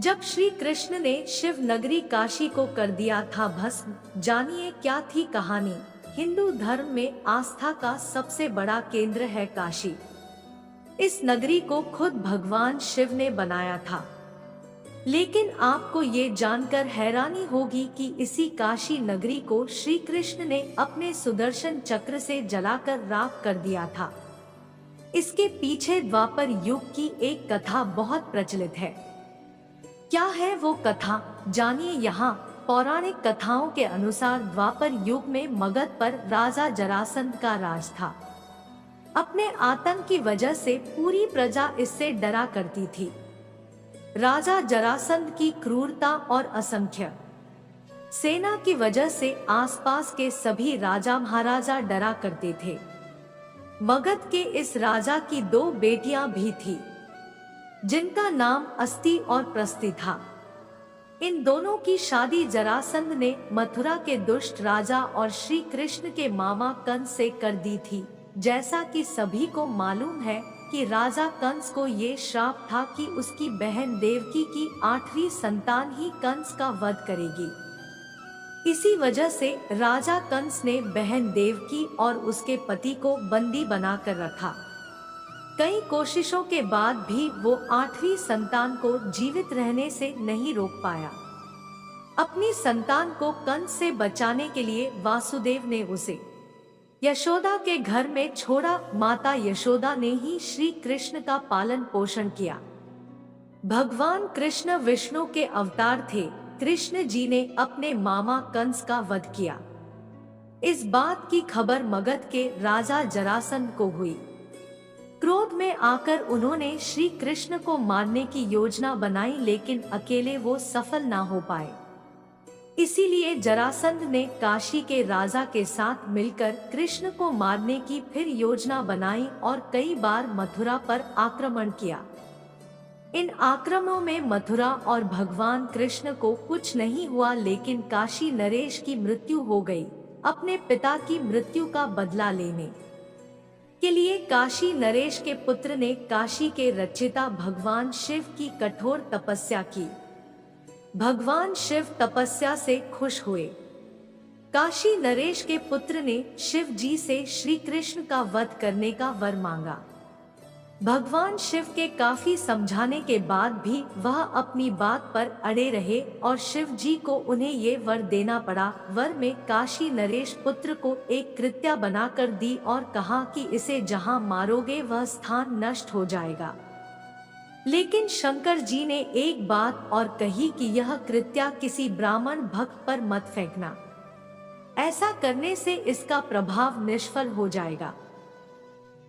जब श्री कृष्ण ने शिव नगरी काशी को कर दिया था भस्म, जानिए क्या थी कहानी। हिंदू धर्म में आस्था का सबसे बड़ा केंद्र है काशी। इस नगरी को खुद भगवान शिव ने बनाया था। लेकिन आपको ये जानकर हैरानी होगी कि इसी काशी नगरी को श्री कृष्ण ने अपने सुदर्शन चक्र से जलाकर राख कर दिया था। इसके पीछे द्वापर युग की एक कथा बहुत प्रचलित है। क्या है वो कथा, जानिए यहाँ। पौराणिक कथाओं के अनुसार द्वापर युग में मगध पर राजा जरासंध का राज था। अपने आतंक की वजह से पूरी प्रजा इससे डरा करती थी। राजा जरासंध की क्रूरता और असंख्य सेना की वजह से आसपास के सभी राजा महाराजा डरा करते थे। मगध के इस राजा की 2 बेटियां भी थी, जिनका नाम अस्ति और प्रस्ति था। इन दोनों की शादी जरासंध ने मथुरा के दुष्ट राजा और श्री कृष्ण के मामा कंस से कर दी थी। जैसा कि सभी को मालूम है कि राजा कंस को ये श्राप था कि उसकी बहन देवकी की 8वीं संतान ही कंस का वध करेगी। इसी वजह से राजा कंस ने बहन देवकी और उसके पति को बंदी बनाकर रखा। कई कोशिशों के बाद भी वो 8वीं संतान को जीवित रहने से नहीं रोक पाया। अपनी संतान को कंस से बचाने के लिए वासुदेव ने उसे यशोदा के घर में छोड़ा। माता यशोदा ने ही श्री कृष्ण का पालन पोषण किया। भगवान कृष्ण विष्णु के अवतार थे। कृष्ण जी ने अपने मामा कंस का वध किया। इस बात की खबर मगध के राजा जरासंध को हुई। क्रोध में आकर उन्होंने श्री कृष्ण को मारने की योजना बनाई, लेकिन अकेले वो सफल ना हो पाए। इसीलिए जरासंध ने काशी के राजा के साथ मिलकर कृष्ण को मारने की फिर योजना बनाई और कई बार मथुरा पर आक्रमण किया। इन आक्रमणों में मथुरा और भगवान कृष्ण को कुछ नहीं हुआ, लेकिन काशी नरेश की मृत्यु हो गई। अपने पिता की मृत्यु का बदला लेने के लिए काशी नरेश के पुत्र ने काशी के रचयिता भगवान शिव की कठोर तपस्या की। भगवान शिव तपस्या से खुश हुए। काशी नरेश के पुत्र ने शिव जी से श्री कृष्ण का वध करने का वर मांगा। भगवान शिव के काफी समझाने के बाद भी वह अपनी बात पर अड़े रहे और शिव जी को उन्हें ये वर देना पड़ा। वर में काशी नरेश पुत्र को एक कृत्या बनाकर दी और कहा कि इसे जहां मारोगे वह स्थान नष्ट हो जाएगा। लेकिन शंकर जी ने एक बात और कही कि यह कृत्या किसी ब्राह्मण भक्त पर मत फेंकना, ऐसा करने से इसका प्रभाव निष्फल हो जाएगा।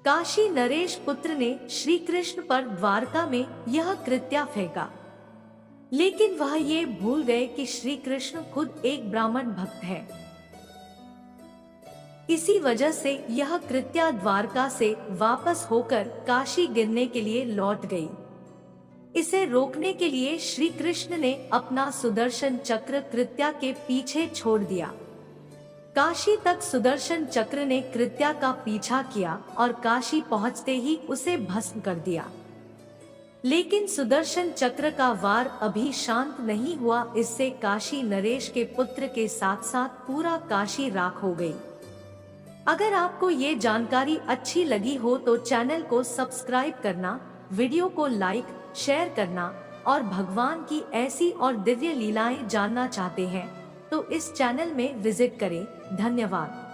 काशी नरेश पुत्र ने श्री कृष्ण पर द्वारका में यह कृत्या फेंका, लेकिन वह ये भूल गए कि श्री कृष्ण खुद एक ब्राह्मण भक्त है। इसी वजह से यह कृत्या द्वारका से वापस होकर काशी गिरने के लिए लौट गई। इसे रोकने के लिए श्री कृष्ण ने अपना सुदर्शन चक्र कृत्या के पीछे छोड़ दिया। काशी तक सुदर्शन चक्र ने कृत्या का पीछा किया और काशी पहुंचते ही उसे भस्म कर दिया। लेकिन सुदर्शन चक्र का वार अभी शांत नहीं हुआ। इससे काशी नरेश के पुत्र के साथ साथ पूरा काशी राख हो गई। अगर आपको ये जानकारी अच्छी लगी हो तो चैनल को सब्सक्राइब करना, वीडियो को लाइक शेयर करना और भगवान की ऐसी और दिव्य लीलाएं जानना चाहते हैं तो इस चैनल में विजिट करें। धन्यवाद।